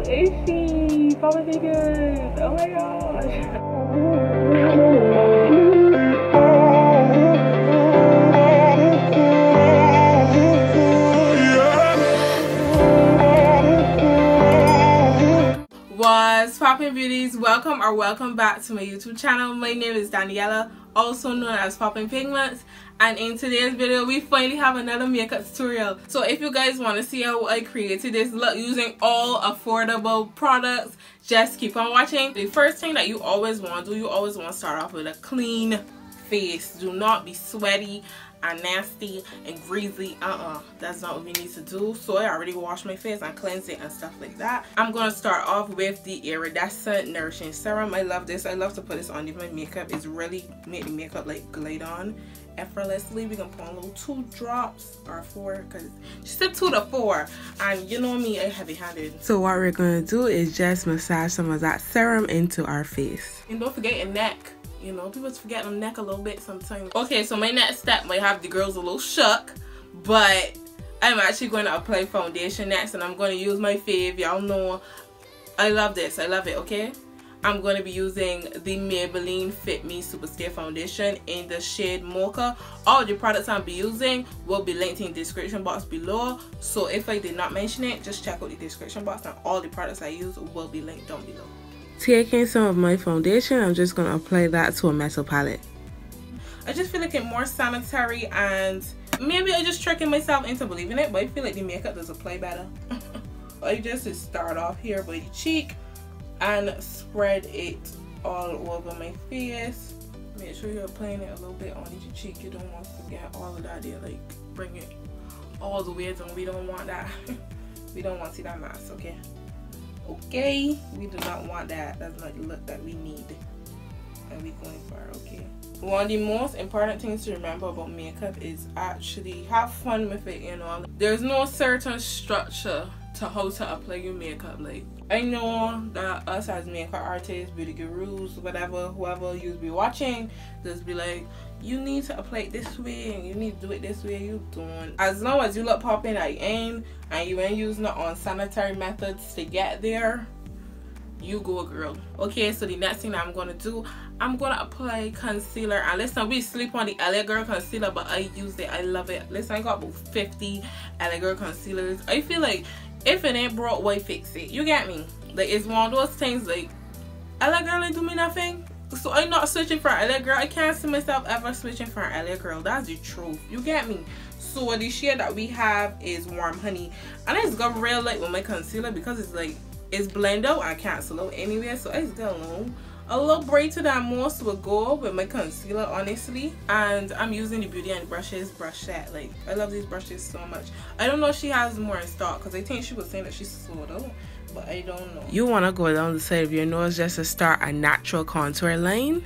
cute is she? Papa figures. Oh my gosh. What's poppin' beauties? Welcome back to my YouTube channel. My name is Daniela, also known as Poppin' Pigments, and in today's video we finally have another makeup tutorial. So if you guys want to see how I created this look using all affordable products, just keep on watching. The first thing that you always want to do, you always want to start off with a clean face. Do not be sweaty and nasty and greasy. That's not what we need to do. So I already washed my face and cleansed it and stuff like that. I'm gonna start off with the Iridescent Nourishing Serum. I love this. I love to put this on even my makeup. It's really make the makeup like glide on effortlessly. We're gonna put a little 2 drops or 4, because she said 2 to 4, and you know me, I'm heavy-handed. So what we're gonna do is just massage some of that serum into our face. And don't forget your neck. You know, people forget their neck a little bit sometimes. Okay, so my next step might have the girls a little shook, but I'm actually going to apply foundation next, and I'm going to use my fave. Y'all know I love this. I love it, okay? I'm going to be using the Maybelline Fit Me Superstay foundation in the shade Mocha. All the products I'll be using will be linked in the description box below. So if I did not mention it, just check out the description box, and all the products I use will be linked down below. Taking some of my foundation, I'm just going to apply that to a metal palette. I just feel like it's more sanitary, and maybe I'm just tricking myself into believing it, but I feel like the makeup does apply better. I just start off here by the cheek and spread it all over my face. Make sure you're applying it a little bit on each cheek. You don't want to forget all of that there, like bring it all the way down. We don't want that. We don't want to see that mask, okay? Okay, we do not want that. That's not the look that we need, and we're going for it, okay? One of the most important things to remember about makeup is actually have fun with it, you know? There's no certain structure to how to apply your makeup. Like, I know that us as makeup artists, beauty gurus, whatever, whoever you be watching, just be like, you need to apply it this way and you need to do it this way. You don't. As long as you look popping at the end and you ain't using it on sanitary methods to get there, you go, girl. Okay, so the next thing that I'm gonna do, I'm gonna apply concealer. And listen, we sleep on the LA Girl concealer, but I use it. I love it. Listen, I got about 50 LA Girl concealers. I feel like if it ain't broke, why fix it? You get me? Like, it's one of those things like, LA Girl ain't do me nothing, so I'm not switching for LA Girl. I can't see myself ever switching for LA Girl. That's the truth. You get me? So the shade that we have is Warm Honey, and it's got real light with my concealer because it's like, it's blend out and cancel out anyway. So it's got a little brighter than most would go with my concealer, honestly. And I'm using the Beauty and Brushes brush set. Like, I love these brushes so much. I don't know if she has more in stock, because I think she was saying that she's sold out, but I don't know. You want to go down the side of your nose just to start a natural contour line.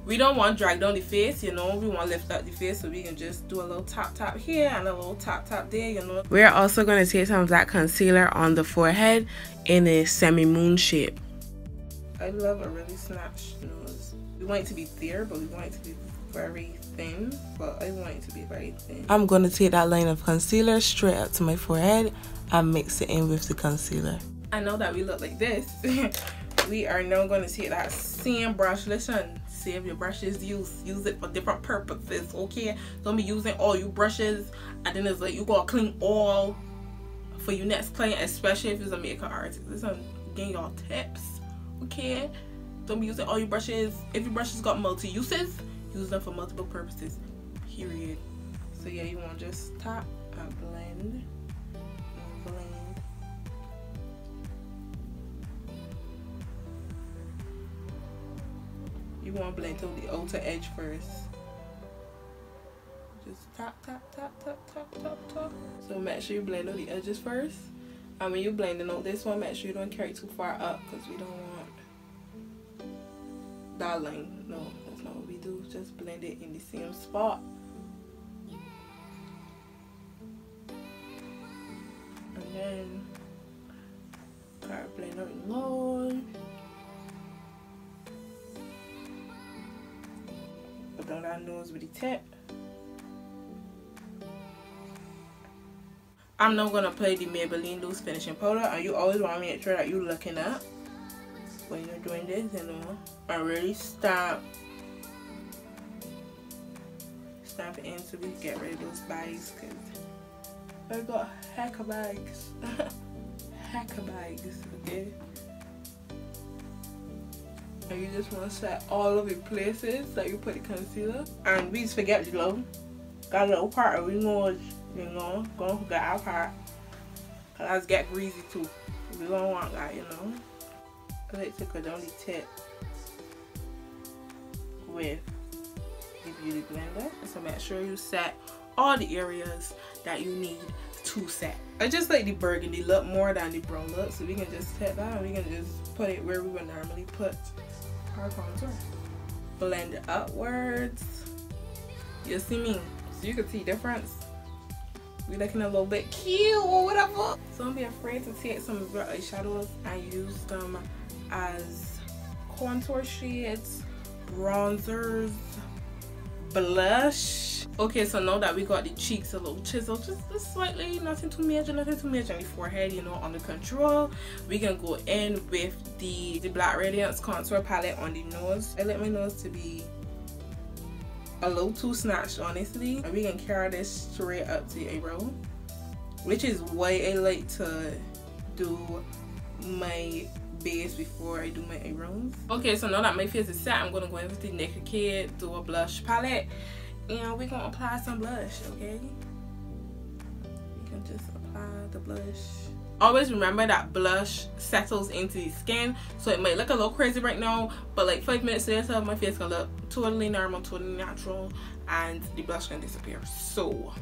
We don't want to drag down the face, you know. We want to lift up the face, so we can just do a little tap here and a little tap there, you know. We're also going to take some of that concealer on the forehead in a semi-moon shape. I love a really snatched nose. We want it to be there, but we want it to be very thin. But I want it to be very thin. I'm going to take that line of concealer straight up to my forehead and mix it in with the concealer. I know that we look like this. We are now going to take that same brush. Listen, save your brushes, use it for different purposes, okay? Don't be using all your brushes and then it's like you gotta clean all for your next client, especially if it's a makeup artist. Listen, getting y'all tips, okay? Don't be using all your brushes. If your brushes got multi-uses, use them for multiple purposes, period. So yeah, you want to just tap and blend and blend. You want to blend to the outer edge first. Just tap. So make sure you blend on the edges first. And when you're blending out this one, make sure you don't carry it too far up, because we don't want that line. No, that's not what we do. Just blend it in the same spot. And then start blending out more. Put down that nose with the tip. I'm now gonna apply the Maybelline loose finishing powder, and you always want to make sure that you're looking up when you're doing this, you know, and really stamp it in so we can get rid of those bags, because I got heck of bags. Heck of bags, okay? And you just want to set all of the places that you put the concealer. And we just forget the glow. Got a little part of we nose, you know, gonna forget our part. Cause let's get greasy too. We don't want that, you know. I like to go down the tip with the beauty blender. So make sure you set all the areas that you need to set. I just like the burgundy look more than the brown look, so we can just take that and we can just put it where we would normally put our contour. Blend it upwards. You see me? So you can see difference. We looking a little bit cute or whatever. So don't be afraid to take some of your eyeshadows and use them as contour shades, bronzers, blush. Okay, so now that we got the cheeks a little chiseled, just slightly, nothing too major, and the forehead, you know, under control, we can go in with the Black Radiance contour palette on the nose. I like my nose to be a little too snatched, honestly, and we can carry this straight up to the eyebrow, which is why I like to do my base before I do my eyebrows. Okay, so now that my face is set, I'm gonna go in with the Naked Kid, do a blush palette, and we're gonna apply some blush, okay? You can just apply the blush. Always remember that blush settles into the skin, so it might look a little crazy right now, but like 5 minutes later, my face gonna look totally normal, totally natural, and the blush can disappear. So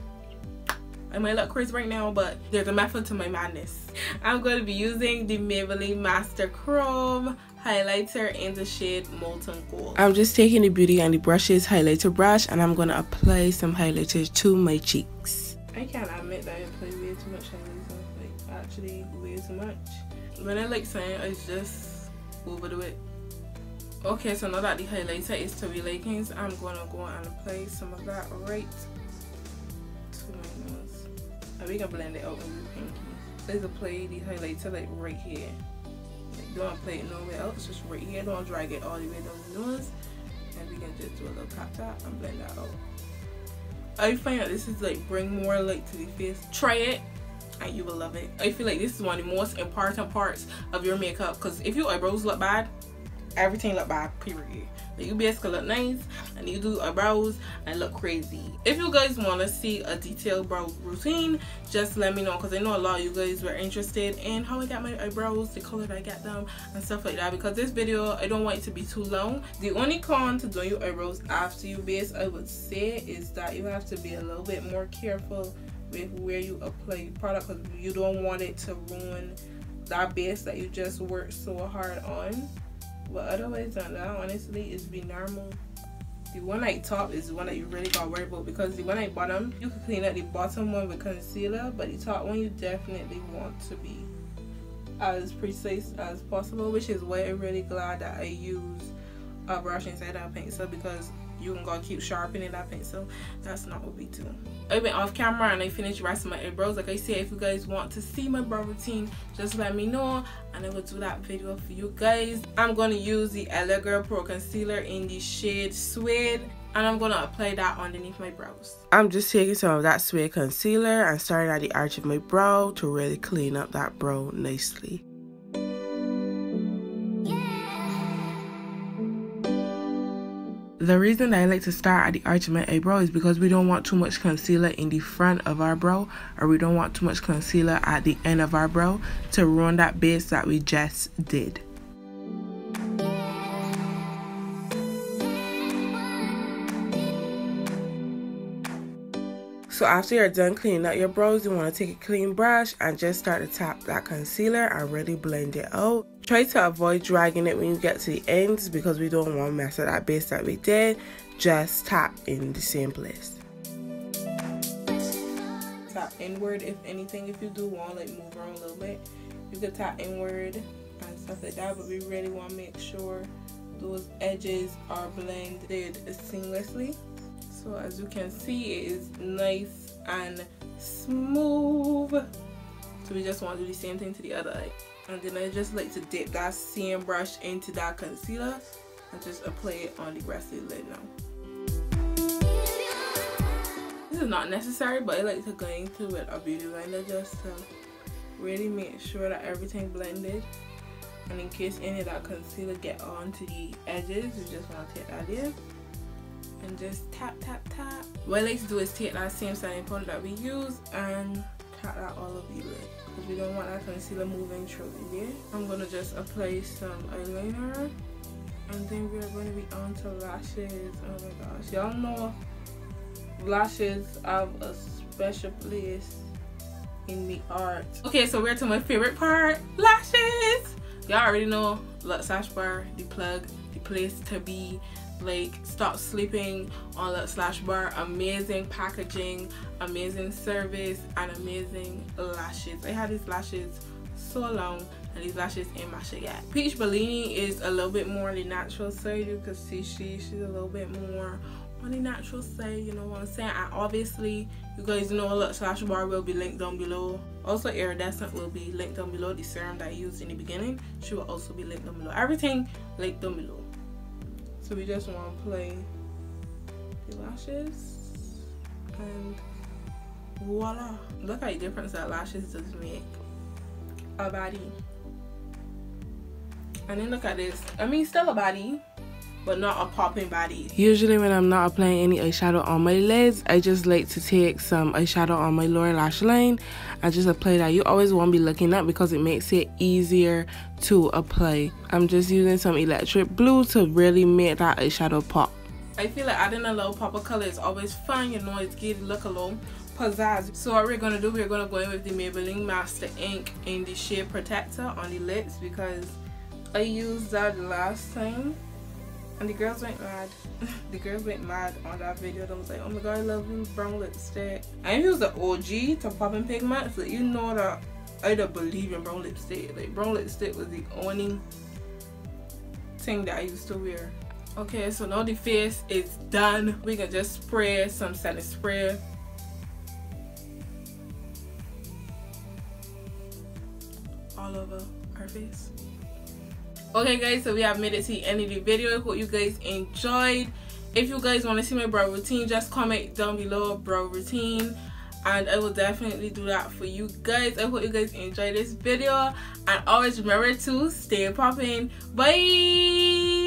I might look crazy right now, but there's a method to my madness. I'm going to be using the Maybelline Master Chrome highlighter in the shade Molten Gold. I'm just taking the Beauty and the Brushes highlighter brush, and I'm going to apply some highlighter to my cheeks. I can't admit that I apply way too much highlighter, like actually way too much. When I like saying, I just overdo it. Okay, so now that the highlighter is to my likings, I'm going to go and apply some of that right to my nose. And we can blend it out with the pinky. Let's apply the highlighter like right here. Like, don't apply it nowhere else, just right here. Don't drag it all the way down the nose. And we can just do a little tap tap and blend that out. I find that this is like bring more light to the face. Try it and you will love it. I feel like this is one of the most important parts of your makeup, because if your eyebrows look bad, everything look bad, period. Like, you basically look nice and you do eyebrows and look crazy. If you guys want to see a detailed brow routine, just let me know, because I know a lot of you guys were interested in how I got my eyebrows, the color that I got them, and stuff like that. Because this video, I don't want it to be too long. The only con to doing your eyebrows after you base, I would say, is that you have to be a little bit more careful with where you apply product, because you don't want it to ruin that base that you just worked so hard on. But otherwise than that, honestly, it's be normal. The one at top is the one that you really gotta worry about, because the one at bottom, you can clean up the bottom one with concealer, but the top one you definitely want to be as precise as possible, which is why I'm really glad that I use a brush inside that pencil, because you can go keep sharpening that pencil. That's not what we do. I went off camera and I finished the rest of my eyebrows. Like I said, if you guys want to see my brow routine, just let me know and I will do that video for you guys. I'm going to use the LA Girl Pro Concealer in the shade Suede, and I'm going to apply that underneath my brows. I'm just taking some of that Suede concealer and starting at the arch of my brow to really clean up that brow nicely. The reason that I like to start at the arch of my eyebrow is because we don't want too much concealer in the front of our brow, or we don't want too much concealer at the end of our brow to ruin that base that we just did. So after you're done cleaning out your brows, you want to take a clean brush and just start to tap that concealer and really blend it out. Try to avoid dragging it when you get to the ends, because we don't want to mess with that base that we did. Just tap in the same place. Tap inward if anything. If you do want to like move around a little bit, you can tap inward and stuff like that, but we really want to make sure those edges are blended seamlessly. So as you can see, it is nice and smooth. So we just want to do the same thing to the other eye. And then I just like to dip that same brush into that concealer and just apply it on the rest of the lid now. This is not necessary, but I like to go into with a beauty blender just to really make sure that everything blended. And in case any of that concealer get onto the edges, you just want to take that in and just tap tap tap. What I like to do is take that same setting powder that we use and tap that all over the lid, because we don't want that concealer moving through the lid. I'm going to just apply some eyeliner, and then we're going to be on to lashes. Oh my gosh, y'all know lashes have a special place in the art. Okay, so we're to my favorite part, lashes. Y'all already know, Lux Lash Bar, the plug, the place to be. Like, stop sleeping on Lux Lash Bar. Amazing packaging, amazing service, and amazing lashes. I had these lashes so long, and these lashes ain't my shit yet. Peach Bellini is a little bit more on the natural side. You can see she's a little bit more on the natural side, you know what I'm saying? And obviously, you guys know Lux Lash Bar will be linked down below. Also, Iridescent will be linked down below. The serum that I used in the beginning, she will also be linked down below. Everything linked down below. So we just want to apply the lashes, and voila! Look how the difference that lashes does make a body. And then look at this. I mean, still a body, but not a popping body. Usually when I'm not applying any eyeshadow on my lids, I just like to take some eyeshadow on my lower lash line and just apply that. You always want to be looking at, because it makes it easier to apply. I'm just using some electric blue to really make that eyeshadow pop. I feel like adding a little pop of color is always fun, you know, it gives look a little pizzazz. So what we're gonna do, we're gonna go in with the Maybelline Master Ink in the shade Protector on the lids, because I used that last time and the girls went mad. The girls went mad on that video. They was like, oh my god, I love you brown lipstick. I use the OG to popping pigments, so you know that I don't believe in brown lipstick. Like, brown lipstick was the only thing that I used to wear. Okay, so now the face is done. We can just spray some setting spray. All over our face. Okay guys, so we have made it to the end of the video. I hope you guys enjoyed. If you guys want to see my brow routine, just comment down below brow routine, and I will definitely do that for you guys. I hope you guys enjoyed this video, and always remember to stay popping. Bye.